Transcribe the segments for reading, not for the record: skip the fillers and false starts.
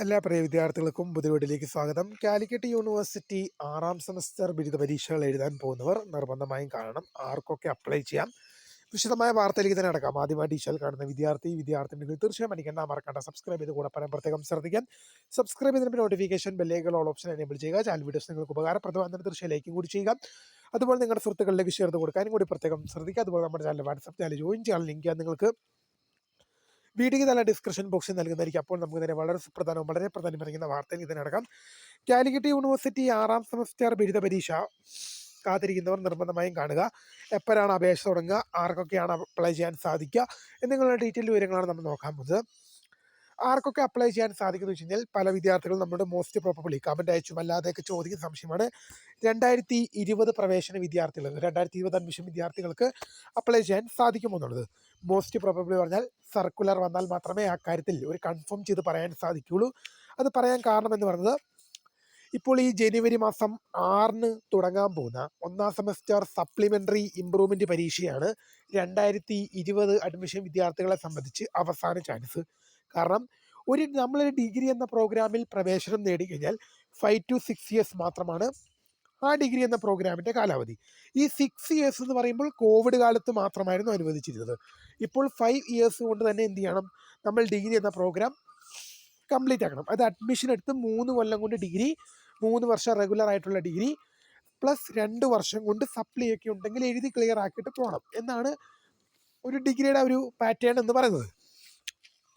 എല്ലാ പ്രിയ വിദ്യാർത്ഥികൾക്കും പുതിയ സ്വാഗതം. കാലിക്കറ്റ് യൂണിവേഴ്സിറ്റി 6ാം സെമസ്റ്റർ ബിരുദ പരീക്ഷകൾ എഴുതാൻ പോകുന്നവർ നിർബന്ധമായും കാണണം. ആർക്കൊക്കെ അപ്ലൈ ചെയ്യാം? വിശദമായ വാർത്തയിലേക്ക് തന്നെ അടക്കാം. ആദ്യമായി ടീച്ചർ കാണുന്ന വിദ്യാർത്ഥിനികൾ തീർച്ചയായും പഠിക്കേണ്ട മറക്കണ്ട സബ്സ്ക്രൈബ് ചെയ്ത് കൂടെ പറയാൻ പ്രത്യേകം ശ്രദ്ധിക്കാൻ. സബ്സ്ക്രൈബ് ചെയ്തതിന് നോട്ടിഫിക്കേഷൻ ബെല്ലേക്കുള്ള ഓൾ ഓപ്ഷൻ എനേബിൾ ചെയ്യുക. ചാനൽ വീഡിയോസ് നിങ്ങൾക്ക് ഉപകാരപ്രദമാകുന്ന തീർച്ചയായും ലൈക്കും കൂടി ചെയ്യുക. അതുപോലെ നിങ്ങളുടെ സുഹൃത്തുക്കളിലേക്ക് ഷെയർ ചെയ്ത് കൊടുക്കാനും കൂടി പ്രത്യേകം ശ്രദ്ധിക്കുക. അതുപോലെ നമ്മുടെ ചാനൽ വാട്സ്ആപ്പ് ചാനൽ ജോയിൻ ചെയ്യാൻ ലിങ്ക് നിങ്ങൾക്ക് വീഡിയോയ്ക്ക് നല്ല ഡിസ്ക്രിപ്ഷൻ ബോക്സിൽ നൽകുന്നതായിരിക്കും. അപ്പോൾ നമുക്ക് തന്നെ വളരെ സുപ്രധാനവും വളരെ പ്രധാനമറിയുന്ന വാർത്തയിൽ ഇതിനടക്കം. കാലിക്കറ്റ് യൂണിവേഴ്സിറ്റി 6ാം സെമസ്റ്റർ ബിരുദ പരീക്ഷ കാത്തിരിക്കുന്നവർ നിർബന്ധമായും കാണുക. എപ്പോഴാണ് അപേക്ഷ തുടങ്ങുക, ആർക്കൊക്കെയാണ് അപ്ലൈ ചെയ്യാൻ സാധിക്കുക എന്നിങ്ങനെയുള്ള ഡീറ്റെയിൽ വിവരങ്ങളാണ് നമ്മൾ നോക്കാൻ പോകുന്നത്. ആർക്കൊക്കെ അപ്ലൈ ചെയ്യാൻ സാധിക്കുമെന്ന് വെച്ച് കഴിഞ്ഞാൽ പല വിദ്യാർത്ഥികളും നമ്മുടെ മോസ്റ്റ് പ്രോബബ്ലി കമൻറ്റ് അയച്ചും അല്ലാതെയൊക്കെ ചോദിക്കുന്ന സംശയമാണ്. 2020 പ്രവേശന വിദ്യാർത്ഥികൾ 2020 അഡ്മിഷൻ വിദ്യാർത്ഥികൾക്ക് അപ്ലൈ ചെയ്യാൻ സാധിക്കുമോ എന്നുള്ളത്. മോസ്റ്റ് പ്രോബബ്ലി പറഞ്ഞാൽ സർക്കുലർ വന്നാൽ മാത്രമേ ആ കാര്യത്തിൽ ഒരു കൺഫേം ചെയ്ത് പറയാൻ സാധിക്കുകയുള്ളൂ. അത് പറയാൻ കാരണം എന്ന് പറയുന്നത്, ഇപ്പോൾ ഈ ജനുവരി മാസം 6-ന് തുടങ്ങാൻ പോകുന്ന 1ാം സെമസ്റ്റർ സപ്ലിമെൻ്ററി ഇംപ്രൂവ്മെൻറ്റ് പരീക്ഷയാണ് 2020 അഡ്മിഷൻ വിദ്യാർത്ഥികളെ സംബന്ധിച്ച് അവസാന ചാൻസ്. കാരണം നമ്മളൊരു ഡിഗ്രി എന്ന പ്രോഗ്രാമിൽ പ്രവേശനം നേടിക്കഴിഞ്ഞാൽ 5 to 6 years മാത്രമാണ് ആ ഡിഗ്രി എന്ന പ്രോഗ്രാമിൻ്റെ കാലാവധി. ഈ 6 years എന്ന് പറയുമ്പോൾ കോവിഡ് കാലത്ത് മാത്രമായിരുന്നു അനുവദിച്ചിരുന്നത്. ഇപ്പോൾ 5 years കൊണ്ട് തന്നെ എന്ത് ചെയ്യണം, നമ്മൾ ഡിഗ്രി എന്ന പ്രോഗ്രാം കംപ്ലീറ്റ് ആക്കണം. അത് അഡ്മിഷൻ എടുത്ത് 3 കൊല്ലം കൊണ്ട് ഡിഗ്രി, 3 വർഷം റെഗുലർ ആയിട്ടുള്ള ഡിഗ്രി പ്ലസ് 2 വർഷം കൊണ്ട് സപ്ലി ഒക്കെ ഉണ്ടെങ്കിൽ എഴുതി ക്ലിയർ ആക്കിയിട്ട് പോകണം എന്നാണ് ഒരു ഡിഗ്രിയുടെ ഒരു പാറ്റേൺ എന്ന് പറയുന്നത്.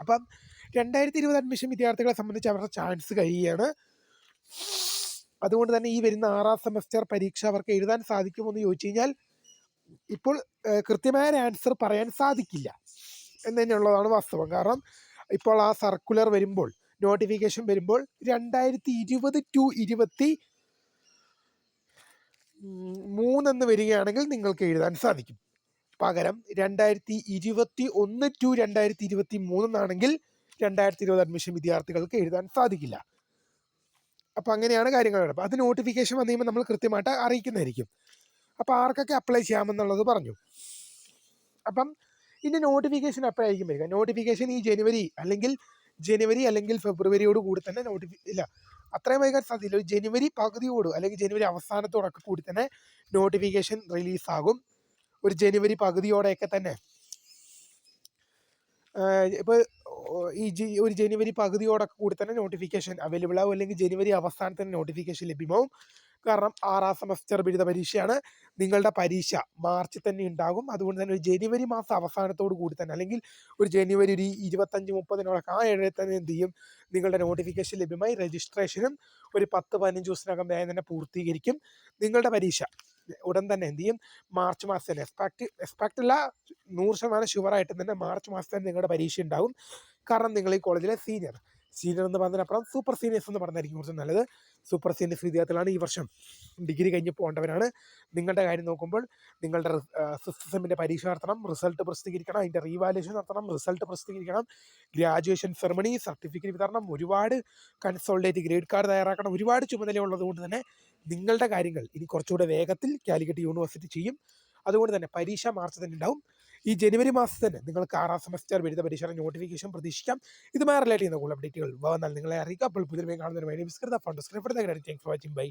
അപ്പം 2020 അഡ്മിഷൻ വിദ്യാർത്ഥികളെ സംബന്ധിച്ച് അവരുടെ ചാൻസ് കഴിയുകയാണ്. അതുകൊണ്ട് തന്നെ ഈ വരുന്ന 6ാം സെമസ്റ്റർ പരീക്ഷ അവർക്ക് എഴുതാൻ സാധിക്കുമോ എന്ന് ചോദിച്ചു കഴിഞ്ഞാൽ ഇപ്പോൾ കൃത്യമായ ഒരു ആൻസർ പറയാൻ സാധിക്കില്ല എന്ന് തന്നെയുള്ളതാണ് വാസ്തവം. കാരണം ഇപ്പോൾ ആ സർക്കുലർ വരുമ്പോൾ, നോട്ടിഫിക്കേഷൻ വരുമ്പോൾ 2020 to 2023 എന്ന് വരികയാണെങ്കിൽ നിങ്ങൾക്ക് എഴുതാൻ സാധിക്കും. പകരം 2021 to 2023 എന്നാണെങ്കിൽ 2020 അഡ്മിഷൻ വിദ്യാർത്ഥികൾക്ക് എഴുതാൻ സാധിക്കില്ല. അപ്പം അങ്ങനെയാണ് കാര്യങ്ങൾ. അപ്പം അത് നോട്ടിഫിക്കേഷൻ വന്നു കഴിയുമ്പോൾ നമ്മൾ കൃത്യമായിട്ട് അറിയിക്കുന്നതായിരിക്കും. അപ്പോൾ ആർക്കൊക്കെ അപ്ലൈ ചെയ്യാമെന്നുള്ളത് പറഞ്ഞു. അപ്പം ഇതിൻ്റെ നോട്ടിഫിക്കേഷൻ എപ്പോഴായിരിക്കും വരിക? നോട്ടിഫിക്കേഷൻ ഈ ജനുവരി അല്ലെങ്കിൽ ഫെബ്രുവരിയോട് കൂടി തന്നെ അത്രയും വൈകാൻ സാധ്യതയില്ല. ജനുവരി പകുതിയോട് അല്ലെങ്കിൽ ജനുവരി അവസാനത്തോടൊക്കെ കൂടി തന്നെ നോട്ടിഫിക്കേഷൻ റിലീസാകും. ഒരു ജനുവരി പകുതിയോടെയൊക്കെ തന്നെ ഇപ്പോൾ ഒരു ജനുവരി പകുതിയോടൊക്കെ കൂടി തന്നെ നോട്ടിഫിക്കേഷൻ അവൈലബിൾ ആവും, അല്ലെങ്കിൽ ജനുവരി അവസാനത്തിന് നോട്ടിഫിക്കേഷൻ ലഭ്യമാവും. കാരണം 6ാം സെമസ്റ്റർ ബിരുദ പരീക്ഷയാണ്. നിങ്ങളുടെ പരീക്ഷ മാർച്ചിൽ തന്നെ ഉണ്ടാകും. അതുകൊണ്ട് തന്നെ ഒരു ജനുവരി മാസം അവസാനത്തോടു കൂടി തന്നെ, അല്ലെങ്കിൽ ഒരു ജനുവരി 25-30 ആ ഇടയിൽ തന്നെ എന്ത് ചെയ്യും, നിങ്ങളുടെ നോട്ടിഫിക്കേഷൻ ലഭ്യമായി. രജിസ്ട്രേഷനും ഒരു 10-15 ദിവസത്തിനകം വേഗം തന്നെ പൂർത്തീകരിക്കും. നിങ്ങളുടെ പരീക്ഷ ഉടൻ തന്നെ എന്ത് ചെയ്യും, മാർച്ച് മാസം തന്നെ എക്സ്പെക്റ്റ് അല്ല 100% ഷുവറായിട്ടും തന്നെ മാർച്ച് മാസത്തിൽ നിങ്ങളുടെ പരീക്ഷ ഉണ്ടാകും. കാരണം നിങ്ങൾ ഈ കോളേജിലെ സീനിയർ എന്ന് പറഞ്ഞതിനപ്പുറം സൂപ്പർ സീനിയേഴ്സ് എന്ന് പറഞ്ഞായിരിക്കും കുറച്ച് നല്ലത്. സൂപ്പർ സീനിയേഴ്സ് വിദ്യാർത്ഥികളാണ്, ഈ വർഷം ഡിഗ്രി കഴിഞ്ഞ് പോകേണ്ടവരാണ്. നിങ്ങളുടെ കാര്യം നോക്കുമ്പോൾ നിങ്ങളുടെ 6th സെമ്മിൻ്റെ പരീക്ഷ നടത്തണം, റിസൾട്ട് പ്രസിദ്ധീകരിക്കണം, അതിൻ്റെ റീവാലുവേഷൻ നടത്തണം, റിസൾട്ട് പ്രസിദ്ധീകരിക്കണം, ഗ്രാജുവേഷൻ സെറമണി, സർട്ടിഫിക്കറ്റ് വിതരണം, ഒരുപാട് കൺസോളിഡേറ്റ് ഗ്രേഡ് കാർഡ് തയ്യാറാക്കണം, ഒരുപാട് ചുമതലയുള്ളത് കൊണ്ട് തന്നെ നിങ്ങളുടെ കാര്യങ്ങൾ ഇനി കുറച്ചുകൂടെ വേഗത്തിൽ കാലിക്കറ്റ് യൂണിവേഴ്സിറ്റി ചെയ്യും. അതുകൊണ്ട് തന്നെ പരീക്ഷ മാർച്ച് തന്നെ ഉണ്ടാവും. ഈ ജനുവരി മാസത്തിൽ തന്നെ നിങ്ങൾക്ക് 6ാം സെമസ്റ്റർ ബിരുദ പരീക്ഷയുടെ നോട്ടിഫിക്കേഷൻ പ്രതീക്ഷിക്കാം. ഇതുമായി റിലേറ്റ് ചെയ്യുന്ന കൂടുതൽ അപ്ഡേറ്റുകൾ വന്നാൽ നിങ്ങളെ അറിയിക്കാം. അപ്പോൾ പുതിയ കാണുന്നതിന് വേണ്ടി താങ്ക്സ് ഫോർ വാച്ചിങ്. ബൈ.